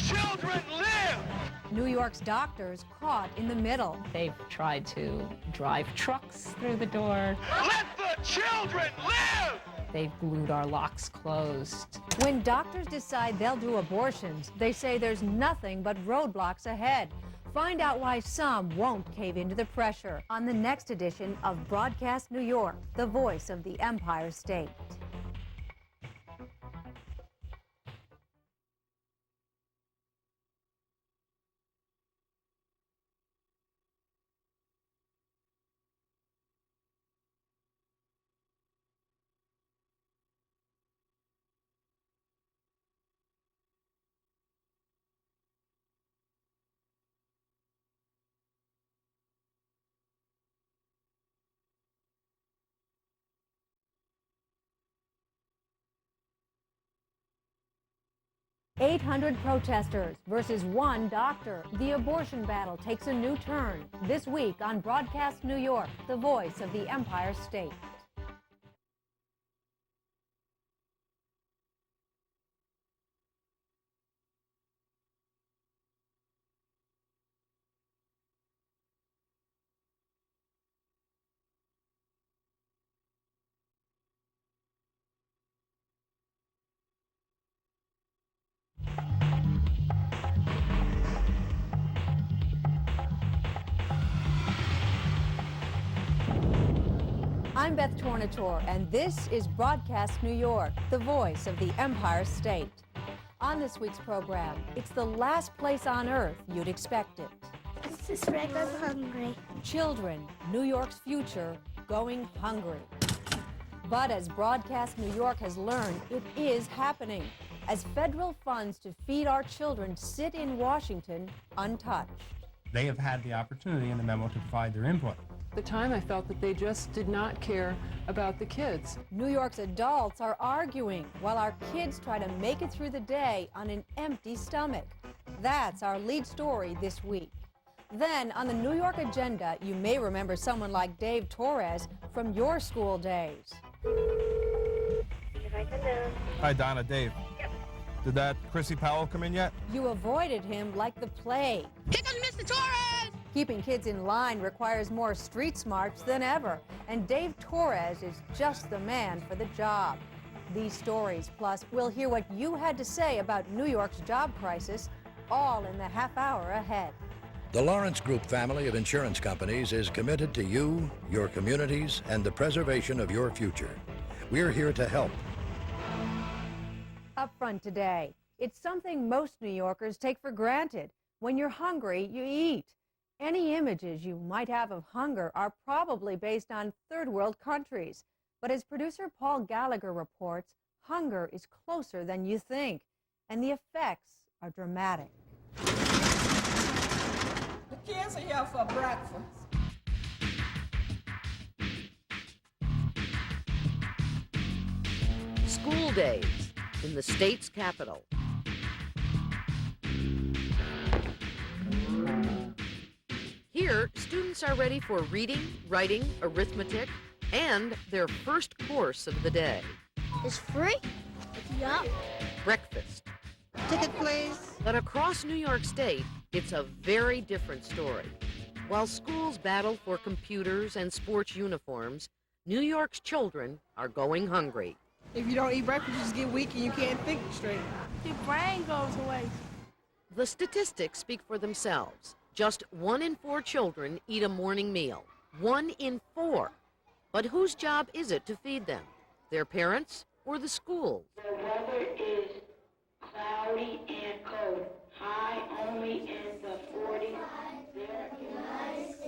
children live! New York's doctors caught in the middle. They've tried to drive trucks through the door. Let the children live! They've glued our locks closed. When doctors decide they'll do abortions, they say there's nothing but roadblocks ahead. Find out why some won't cave into the pressure on the next edition of Broadcast New York, the voice of the Empire State. "800 protesters versus one doctor. The abortion battle takes a new turn. This week on Broadcast New York, the voice of the Empire State. I'm Beth Tornatore, and this is Broadcast New York, the voice of the Empire State. On this week's program, it's the last place on earth you'd expect it. It's just right, I'm hungry. Children, New York's future, going hungry. But as Broadcast New York has learned, it is happening, as federal funds to feed our children sit in Washington untouched. They have had the opportunity in the memo to provide their input. At the time, I felt that they just did not care about the kids. New York's adults are arguing while our kids try to make it through the day on an empty stomach. That's our lead story this week. Then, on the New York agenda, you may remember someone like Dave Torres from your school days. Hi, Donna. Dave. Yep. Did that Chrissy Powell come in yet? You avoided him like the plague. Here comes Mr. Torres! Keeping kids in line requires more street smarts than ever, and Dave Torres is just the man for the job. These stories, plus we'll hear what you had to say about New York's job crisis, all in the half hour ahead. The Lawrence Group family of insurance companies is committed to you, your communities, and the preservation of your future. We're here to help. Up front today, it's something most New Yorkers take for granted. When you're hungry, you eat. Any images you might have of hunger are probably based on third world countries. But as producer Paul Gallagher reports, hunger is closer than you think, and the effects are dramatic. The kids are here for breakfast. School days in the state's capital. Here, students are ready for reading, writing, arithmetic, and their first course of the day. It's free? Yup. Breakfast. Ticket, please. But across New York State, it's a very different story. While schools battle for computers and sports uniforms, New York's children are going hungry. If you don't eat breakfast, you just get weak and you can't think straight. Your brain goes away. The statistics speak for themselves. Just 1 in 4 children eat a morning meal. 1 in 4. But whose job is it to feed them? Their parents or the schools? The weather is cloudy and cold. High only in the 40s.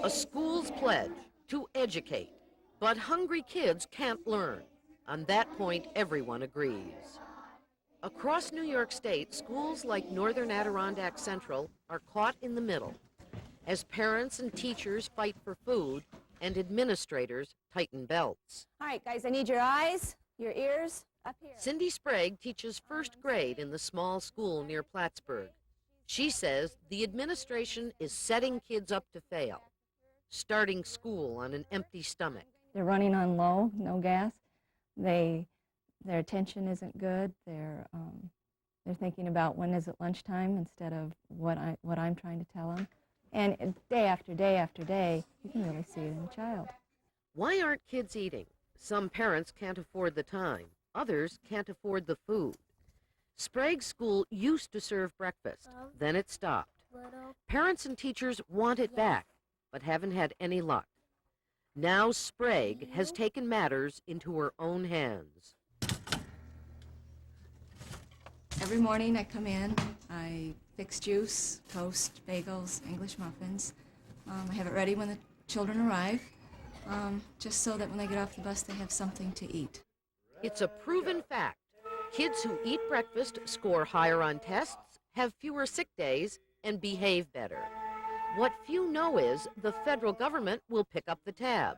A school's pledge to educate. But hungry kids can't learn. On that point, everyone agrees. Across New York State, schools like Northern Adirondack Central are caught in the middle, as parents and teachers fight for food and administrators tighten belts. All right, guys, I need your eyes, your ears, up here. Cindy Sprague teaches first grade in the small school near Plattsburgh. She says the administration is setting kids up to fail, starting school on an empty stomach. They're running on low, no gas. Their attention isn't good. Their They're thinking about when is it lunchtime instead of what I'm trying to tell them. And day after day after day, you can really see it in the child. Why aren't kids eating? Some parents can't afford the time. Others can't afford the food. Sprague School used to serve breakfast. Then it stopped. Parents and teachers want it back, but haven't had any luck. Now Sprague has taken matters into her own hands. Every morning I come in, I fix juice, toast, bagels, English muffins. I have it ready when the children arrive, just so that when they get off the bus they have something to eat. It's a proven fact. Kids who eat breakfast score higher on tests, have fewer sick days, and behave better. What few know is the federal government will pick up the tab.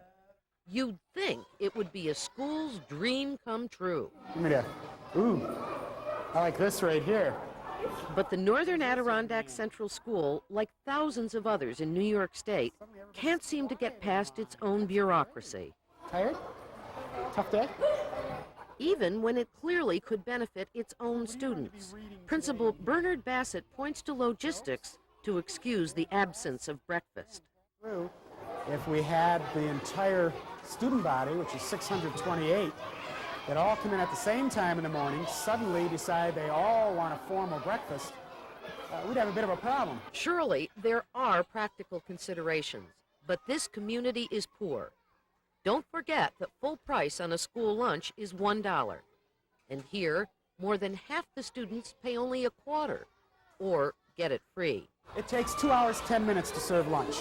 You'd think it would be a school's dream come true. Give me that. Ooh, I like this right here. But the Northern Adirondack Central School, like thousands of others in New York State, can't seem to get past its own bureaucracy. Tired? Tough day? Even when it clearly could benefit its own students. Principal Bernard Bassett points to logistics to excuse the absence of breakfast. If we had the entire student body, which is 628, that all come in at the same time in the morning, suddenly decide they all want a formal breakfast, we'd have a bit of a problem. Surely there are practical considerations, but this community is poor. Don't forget that full price on a school lunch is $1. And here, more than half the students pay only a quarter, or get it free. It takes 2 hours, 10 minutes to serve lunch.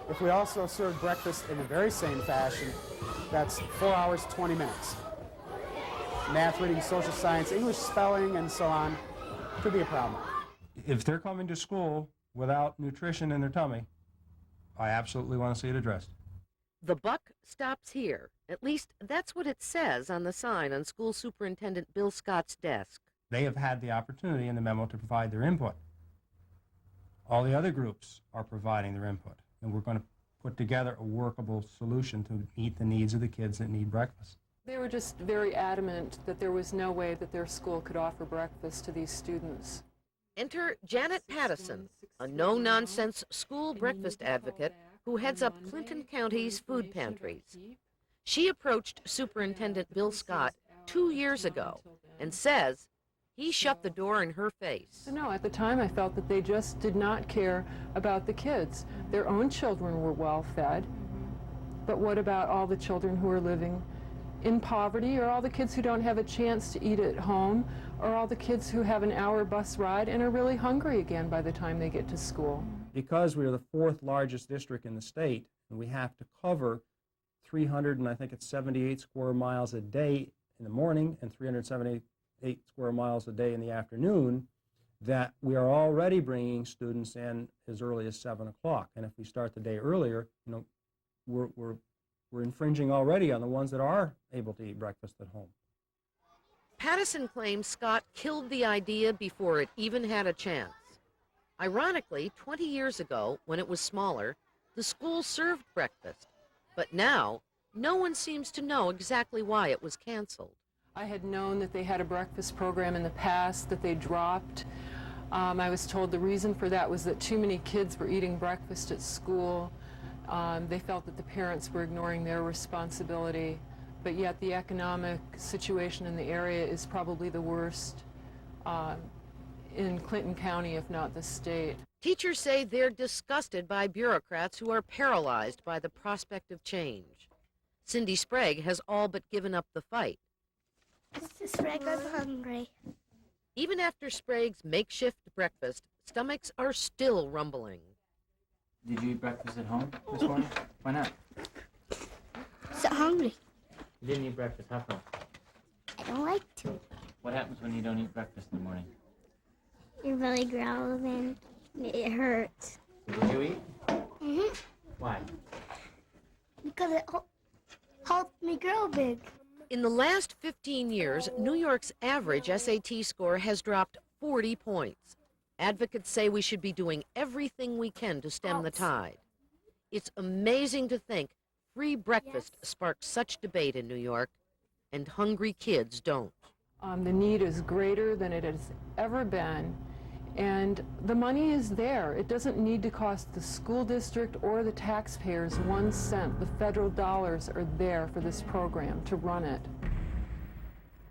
If we also serve breakfast in the very same fashion, that's 4 hours, 20 minutes. Math, reading, social science, English spelling, and so on could be a problem. If they're coming to school without nutrition in their tummy, I absolutely want to see it addressed. The buck stops here. At least that's what it says on the sign on School Superintendent Bill Scott's desk. They have had the opportunity in the memo to provide their input. All the other groups are providing their input, and we're going to put together a workable solution to meet the needs of the kids that need breakfast. They were just very adamant that there was no way that their school could offer breakfast to these students. Enter Janet Pattison, a no-nonsense school breakfast advocate who heads up Clinton County's food pantries. She approached Superintendent Bill Scott 2 years ago and says he shut the door in her face. No, at the time I felt that they just did not care about the kids. Their own children were well fed, but what about all the children who are living in poverty, or all the kids who don't have a chance to eat at home, or all the kids who have an hour bus ride and are really hungry again by the time they get to school? Because we are the 4th largest district in the state, and we have to cover 378 square miles a day in the morning and 378 square miles a day in the afternoon, that we are already bringing students in as early as 7 o'clock. And if we start the day earlier, we're infringing already on the ones that are able to eat breakfast at home. Pattison claims Scott killed the idea before it even had a chance. Ironically, 20 years ago, when it was smaller, the school served breakfast. But now, no one seems to know exactly why it was canceled. I had known that they had a breakfast program in the past that they dropped. I was told the reason for that was that too many kids were eating breakfast at school. They felt that the parents were ignoring their responsibility, but yet the economic situation in the area is probably the worst in Clinton County, if not the state. Teachers say they're disgusted by bureaucrats who are paralyzed by the prospect of change. Cindy Sprague has all but given up the fight. Mr. Sprague, I'm hungry. Even after Sprague's makeshift breakfast, stomachs are still rumbling. Did you eat breakfast at home this morning? Why not? So hungry. You didn't eat breakfast. How come? I don't like to. What happens when you don't eat breakfast in the morning? Your belly growls and it hurts. Did you eat? Mm-hmm. Why? Because it helped me grow big. In the last 15 years, New York's average SAT score has dropped 40 points. Advocates say we should be doing everything we can to stem the tide. It's amazing to think free breakfast sparks such debate in New York, and hungry kids don't. The need is greater than it has ever been, and the money is there. It doesn't need to cost the school district or the taxpayers 1 cent. The federal dollars are there for this program to run it.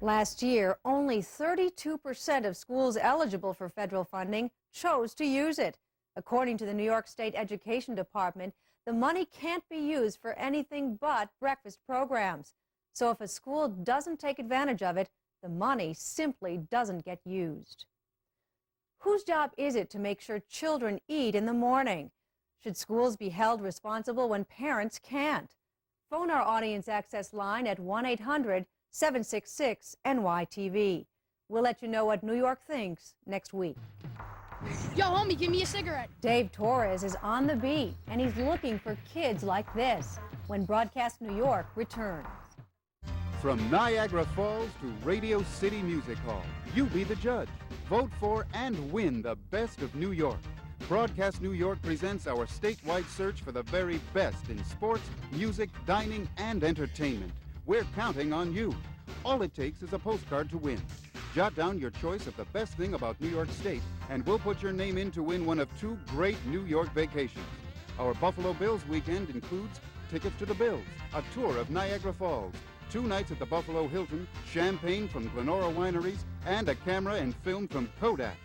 Last year, only 32% of schools eligible for federal funding chose to use it. According to the New York State Education Department, the money can't be used for anything but breakfast programs. So if a school doesn't take advantage of it, the money simply doesn't get used. Whose job is it to make sure children eat in the morning? Should schools be held responsible when parents can't? Phone our audience access line at 1-800-766-NYTV. We'll let you know what New York thinks next week. Yo, homie, give me a cigarette. Dave Torres is on the beat, and he's looking for kids like this when Broadcast New York returns. From Niagara Falls to Radio City Music Hall, you be the judge. Vote for and win the best of New York. Broadcast New York presents our statewide search for the very best in sports, music, dining, and entertainment. We're counting on you. All it takes is a postcard to win. Jot down your choice of the best thing about New York State, and we'll put your name in to win one of 2 great New York vacations. Our Buffalo Bills weekend includes tickets to the Bills, a tour of Niagara Falls, 2 nights at the Buffalo Hilton, champagne from Glenora Wineries, and a camera and film from Kodak.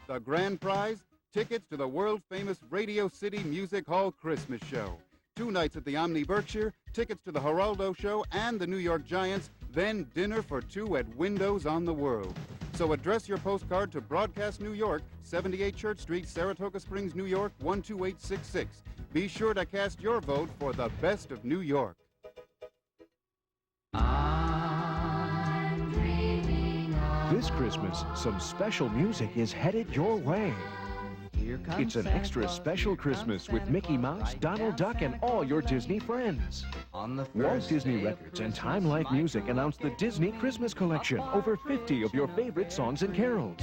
The grand prize, tickets to the world-famous Radio City Music Hall Christmas Show. 2 nights at the Omni Berkshire, tickets to the Geraldo Show and the New York Giants, then dinner for 2 at Windows on the World. So address your postcard to Broadcast New York, 78 Church Street, Saratoga Springs, New York, 12866. Be sure to cast your vote for the best of New York. This Christmas, some special music is headed your way. It's an extra special Christmas with Mickey Mouse, Donald Duck, and all your Disney friends. Walt Disney Records and Time Life Music announced the Disney Christmas Collection. Over 50 of your favorite songs and carols.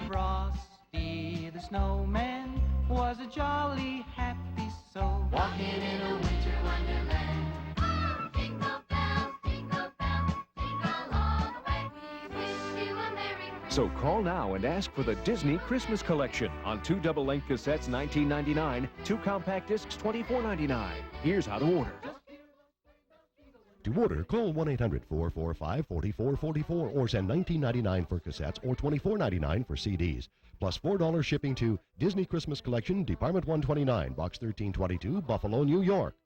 Frosty the snowman was a jolly happy soul, walking in a winter wonderland. So call now and ask for the Disney Christmas Collection on 2 double-length cassettes $19.99, 2 compact discs $24.99. Here's how to order. To order, call 1-800-445-4444 or send $19.99 for cassettes or $24.99 for CDs, plus $4 shipping to Disney Christmas Collection, Department 129, Box 1322, Buffalo, New York.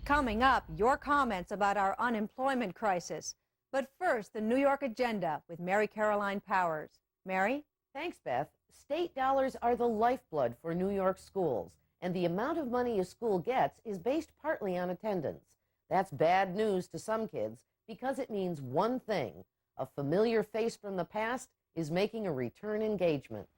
Coming up, your comments about our unemployment crisis. But first, the New York Agenda with Mary Caroline Powers. Mary? Thanks, Beth. State dollars are the lifeblood for New York schools, and the amount of money a school gets is based partly on attendance. That's bad news to some kids because it means one thing: a familiar face from the past is making a return engagement.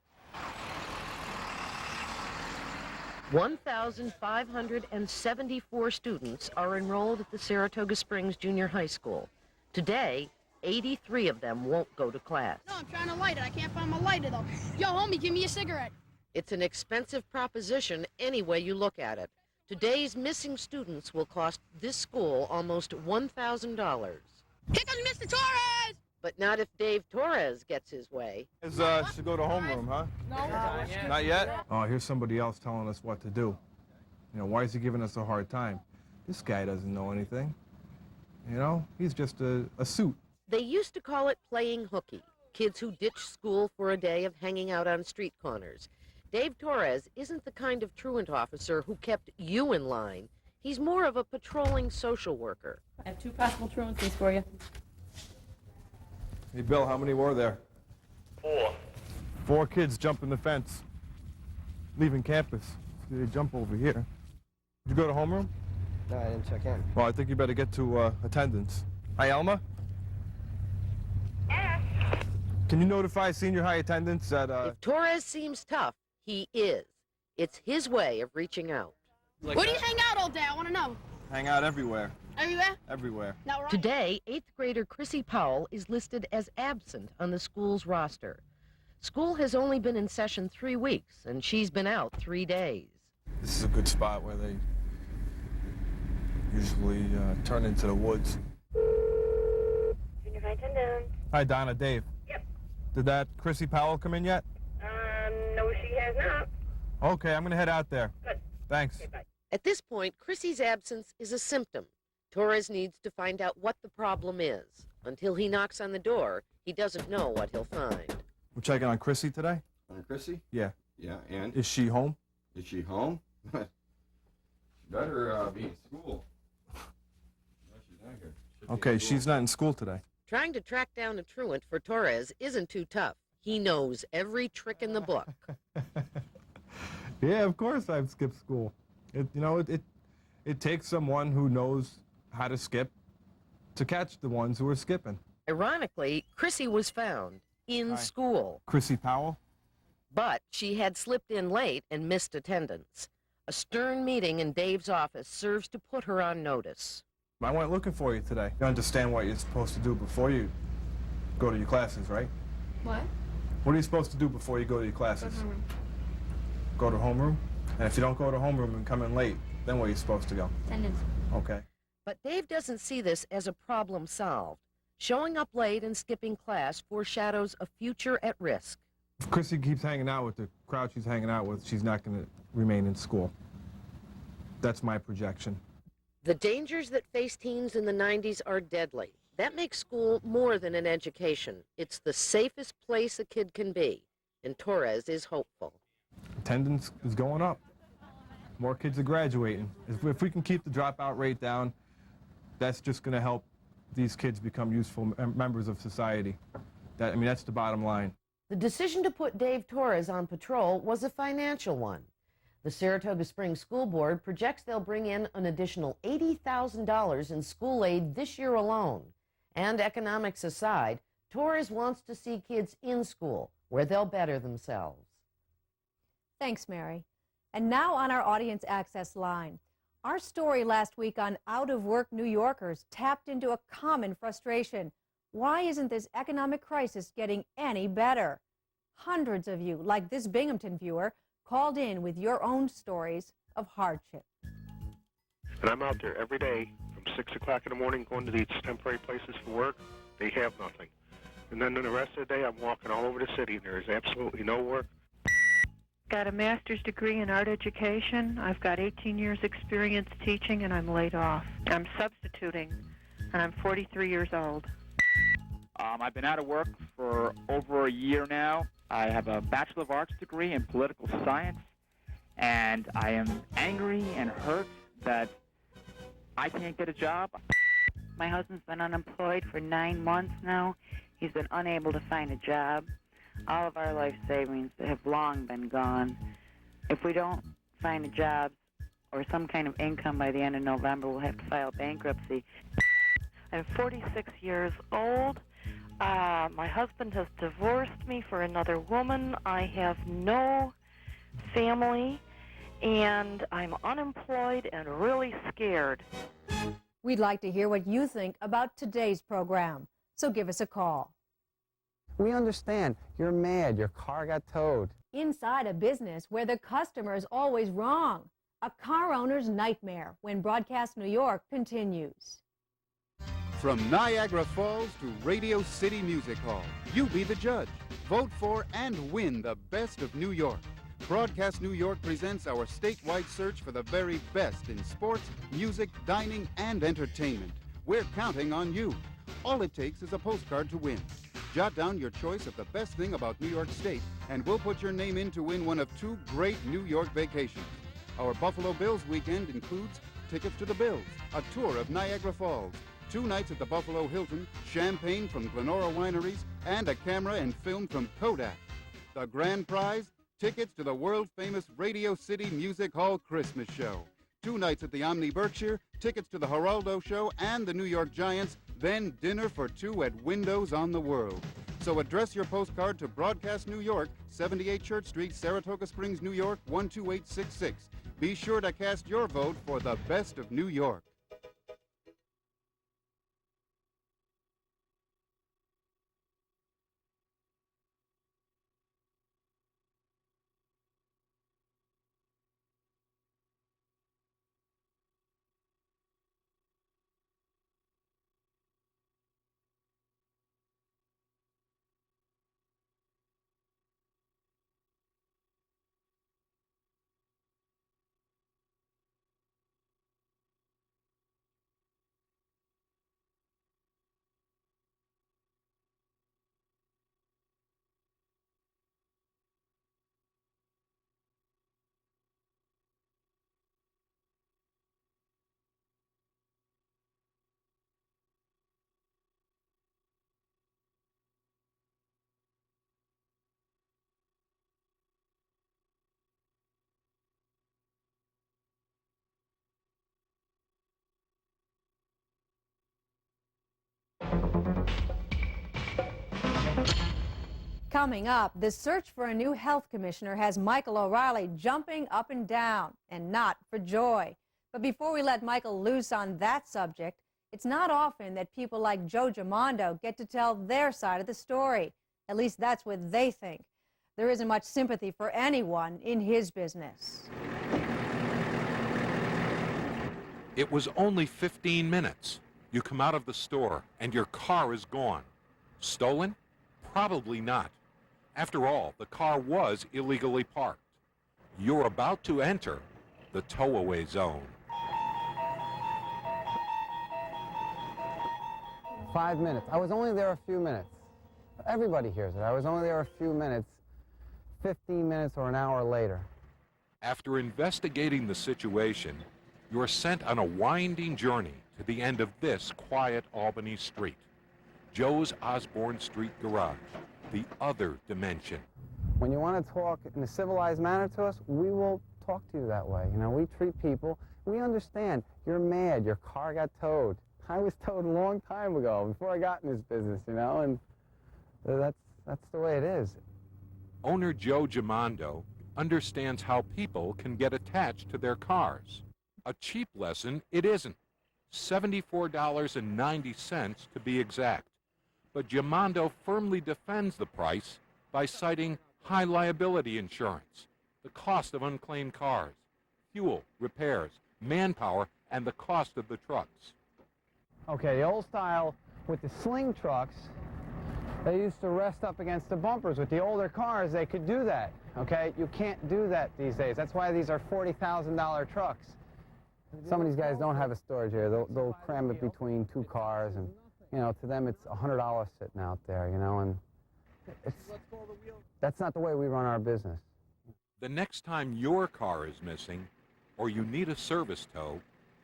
1,574 students are enrolled at the Saratoga Springs Junior High School. Today, 83 of them won't go to class. No, I'm trying to light it. I can't find my lighter, though. Yo, homie, give me a cigarette. It's an expensive proposition any way you look at it. Today's missing students will cost this school almost $1,000. Here comes Mr. Torres! But not if Dave Torres gets his way. Should go to homeroom, huh? No. Not yet? Oh, here's somebody else telling us what to do. You know, why is he giving us a hard time? This guy doesn't know anything. You know, he's just a suit. They used to call it playing hooky. Kids who ditch school for a day of hanging out on street corners. Dave Torres isn't the kind of truant officer who kept you in line. He's more of a patrolling social worker. I have 2 possible truancies for you. Hey, Bill, how many were there? 4. 4 kids jumping the fence, leaving campus. They jump over here. Did you go to homeroom? No, I didn't check in. Well, I think you better get to attendance. Hi, Elma? Can you notify senior high attendance that, If Torres seems tough, he is. It's his way of reaching out. Where do you hang out all day? I want to know. hang out everywhere. Everywhere? Everywhere. Today, 8th grader Chrissy Powell is listed as absent on the school's roster. School has only been in session 3 weeks, and she's been out 3 days. This is a good spot where they usually turn into the woods. Junior High attendant. Hi, Donna. Dave. Yep. Did that Chrissy Powell come in yet? No, she has not. Okay, I'm going to head out there. Good. Thanks. Okay, bye. At this point, Chrissy's absence is a symptom. Torres needs to find out what the problem is. Until he knocks on the door, he doesn't know what he'll find. We're checking on Chrissy today? On Chrissy? Yeah. Yeah, and? Is she home? Is she home? She better be in school. No, she's not here. Should be Okay, in school. she's not in school today. Trying to track down a truant for Torres isn't too tough. He knows every trick in the book. Yeah, of course I've skipped school. It takes someone who knows how to skip to catch the ones who are skipping. Ironically, Chrissy was found in Hi. school, Chrissy Powell? but she had slipped in late and missed attendance. A stern meeting in Dave's office serves to put her on notice. I went looking for you today. You understand what you're supposed to do before you go to your classes, right? What? What are you supposed to do before you go to your classes? Go to homeroom? And if you don't go to homeroom and come in late, then where are you supposed to go? Attendance. Okay. But Dave doesn't see this as a problem solved. Showing up late and skipping class foreshadows a future at risk. If Chrissy keeps hanging out with the crowd she's hanging out with, she's not going to remain in school. That's my projection. The dangers that face teens in the 90s are deadly. That makes school more than an education. It's the safest place a kid can be, and Torres is hopeful. Attendance is going up. More kids are graduating. If we can keep the dropout rate down, that's just going to help these kids become useful members of society. That's the bottom line. The decision to put Dave Torres on patrol was a financial one. The Saratoga Springs School Board projects they'll bring in an additional $80,000 in school aid this year alone. And economics aside, Torres wants to see kids in school where they'll better themselves. Thanks, Mary. And now on our audience access line. Our story last week on out-of-work New Yorkers tapped into a common frustration. Why isn't this economic crisis getting any better? Hundreds of you, like this Binghamton viewer, called in with your own stories of hardship. And I'm out there every day from 6 o'clock in the morning going to these temporary places for work. They have nothing. And then the rest of the day I'm walking all over the city and there is absolutely no work. Got a master's degree in art education. I've got 18 years experience teaching and I'm laid off. I'm substituting and I'm 43 years old. I've been out of work for over a year now. I have a Bachelor of Arts degree in political science, and I am angry and hurt that I can't get a job. My husband's been unemployed for 9 months now. He's been unable to find a job. All of our life savings have long been gone. If we don't find a job or some kind of income by the end of November, we'll have to file bankruptcy. I'm 46 years old. My husband has divorced me for another woman. I have no family, and I'm unemployed and really scared. We'd like to hear what you think about today's program, so give us a call. We understand. You're mad. Your car got towed. Inside a business where the customer is always wrong. A car owner's nightmare when Broadcast New York continues. From Niagara Falls to Radio City Music Hall, you be the judge. Vote for and win the best of New York. Broadcast New York presents our statewide search for the very best in sports, music, dining, and entertainment. We're counting on you. All it takes is a postcard to win. Jot down your choice of the best thing about New York State, and we'll put your name in to win one of 2 great New York vacations. Our Buffalo Bills weekend includes tickets to the Bills, a tour of Niagara Falls, 2 nights at the Buffalo Hilton, champagne from Glenora Wineries, and a camera and film from Kodak. The grand prize, tickets to the world-famous Radio City Music Hall Christmas Show. 2 nights at the Omni Berkshire, tickets to the Geraldo Show and the New York Giants, then dinner for 2 at Windows on the World. So address your postcard to Broadcast New York, 78 Church Street, Saratoga Springs, New York, 12866. Be sure to cast your vote for the best of New York. Coming up, the search for a new health commissioner has Michael O'Reilly jumping up and down, and not for joy. But before we let Michael loose on that subject, it's not often that people like Joe Gimondo get to tell their side of the story. At least that's what they think. There isn't much sympathy for anyone in his business. It was only 15 minutes. You come out of the store and your car is gone. Stolen? Probably not. After all, the car was illegally parked. You're about to enter the tow-away zone. 5 minutes. I was only there a few minutes. Everybody hears it. I was only there a few minutes, 15 minutes or an hour later. After investigating the situation, you're sent on a winding journey to the end of this quiet Albany street. Joe's Osborne Street Garage, the other dimension. When you want to talk in a civilized manner to us, we will talk to you that way. You know, we treat people, we understand. You're mad, your car got towed. I was towed a long time ago, before I got in this business, you know, and that's the way it is. Owner Joe Gimondo understands how people can get attached to their cars. A cheap lesson it isn't. $74.90 to be exact. But Gimondo firmly defends the price by citing high liability insurance, the cost of unclaimed cars, fuel, repairs, manpower, and the cost of the trucks. Okay, the old style with the sling trucks, they used to rest up against the bumpers. With the older cars, they could do that, okay? You can't do that these days. That's why these are $40,000 trucks. Some of these guys don't have a storage area. They'll cram it between two cars, and you know, to them it's $100 sitting out there, you know, and that's not the way we run our business. The next time your car is missing, or you need a service tow,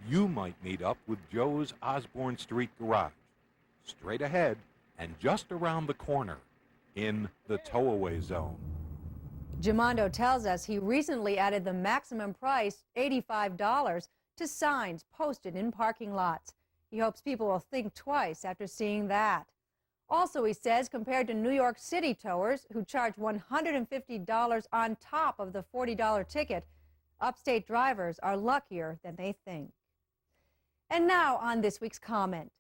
you might meet up with Joe's Osborne Street Garage, straight ahead and just around the corner, in the tow-away zone. Gimondo tells us he recently added the maximum price, $85, to signs posted in parking lots. He hopes people will think twice after seeing that. Also, he says, compared to New York City towers, who charge $150 on top of the $40 ticket, upstate drivers are luckier than they think. And now on this week's comment.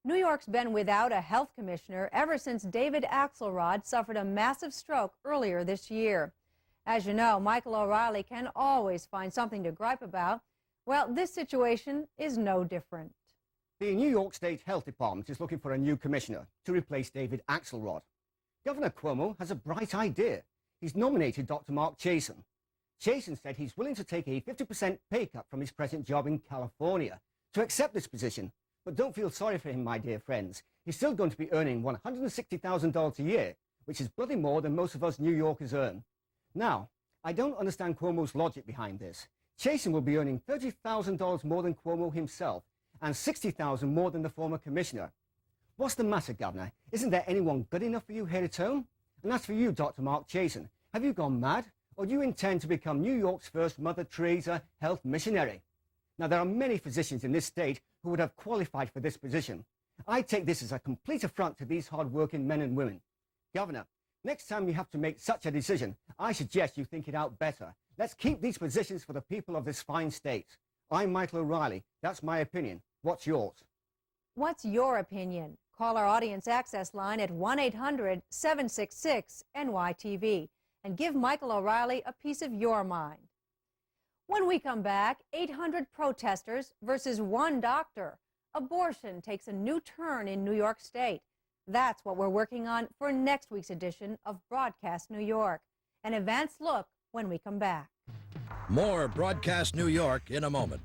New York's been without a health commissioner ever since David Axelrod suffered a massive stroke earlier this year. As you know, Michael O'Reilly can always find something to gripe about. Well, this situation is no different. The New York State Health Department is looking for a new commissioner to replace David Axelrod. Governor Cuomo has a bright idea. He's nominated Dr. Mark Chasin. Chasin said he's willing to take a 50% pay cut from his present job in California to accept this position. But don't feel sorry for him, my dear friends. He's still going to be earning $160,000 a year, which is bloody more than most of us New Yorkers earn. Now, I don't understand Cuomo's logic behind this. Chasin will be earning $30,000 more than Cuomo himself, and $60,000 more than the former commissioner. What's the matter, Governor? Isn't there anyone good enough for you here at home? And as for you, Dr. Mark Chasin, have you gone mad? Or do you intend to become New York's first Mother Teresa health missionary? Now, there are many physicians in this state who would have qualified for this position. I take this as a complete affront to these hard-working men and women. Governor, next time you have to make such a decision, I suggest you think it out better. Let's keep these positions for the people of this fine state. I'm Michael O'Reilly. That's my opinion. What's yours? What's your opinion? Call our audience access line at 1-800-766-NYTV and give Michael O'Reilly a piece of your mind. When we come back, 800 protesters versus one doctor. Abortion takes a new turn in New York State. That's what we're working on for next week's edition of Broadcast New York. An advanced look when we come back. More Broadcast New York in a moment.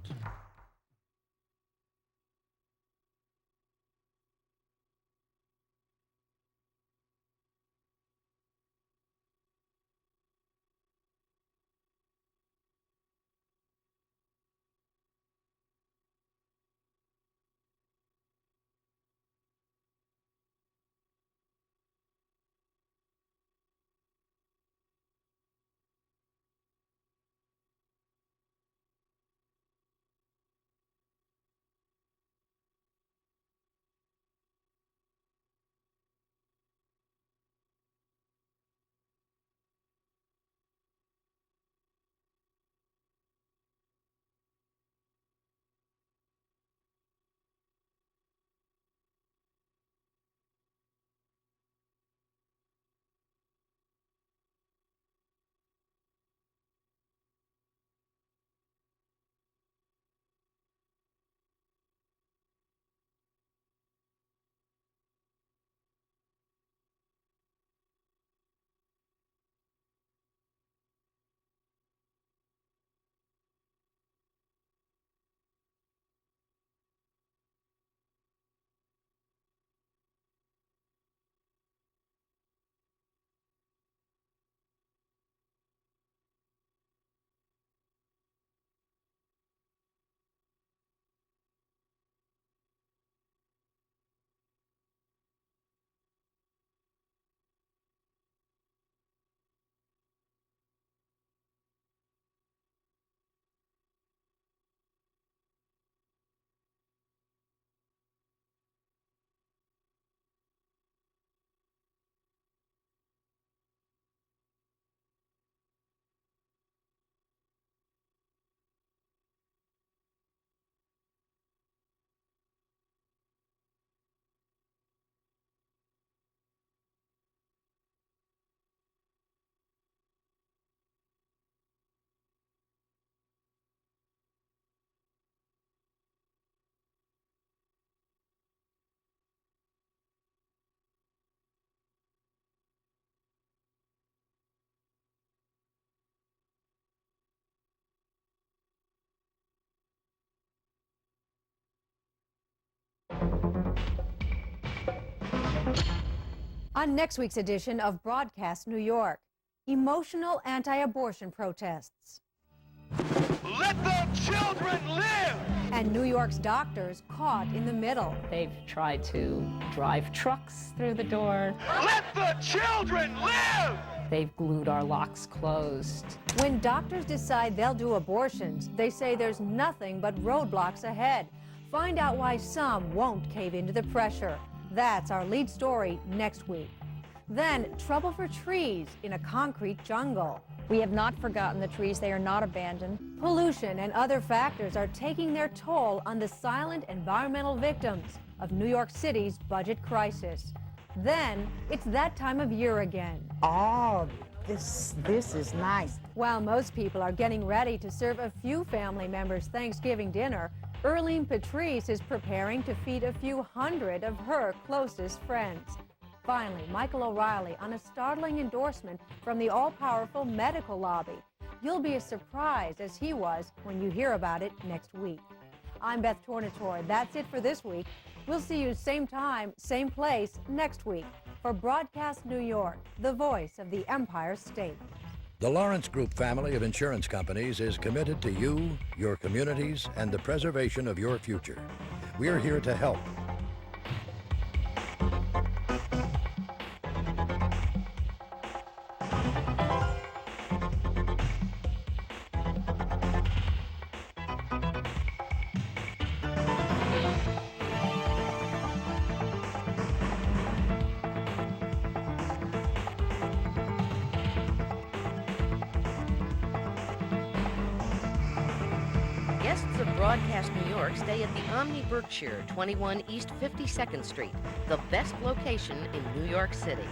On next week's edition of Broadcast New York, emotional anti-abortion protests. Let the children live! And New York's doctors caught in the middle. They've tried to drive trucks through the door. Let the children live! They've glued our locks closed. When doctors decide they'll do abortions, they say there's nothing but roadblocks ahead. Find out why some won't cave into the pressure. That's our lead story next week. Then, trouble for trees in a concrete jungle. We have not forgotten the trees. They are not abandoned. Pollution and other factors are taking their toll on the silent environmental victims of New York City's budget crisis. Then, it's that time of year again. Oh, this is nice. While most people are getting ready to serve a few family members Thanksgiving dinner, Earlene Patrice is preparing to feed a few hundred of her closest friends. Finally, Michael O'Reilly on a startling endorsement from the all-powerful medical lobby. You'll be as surprised as he was when you hear about it next week. I'm Beth Tornatore. That's it for this week. We'll see you same time, same place next week for Broadcast New York, the voice of the Empire State. The Lawrence Group family of insurance companies is committed to you, your communities, and the preservation of your future. We're here to help. Guests of Broadcast New York stay at the Omni Berkshire, 21 East 52nd Street, the best location in New York City.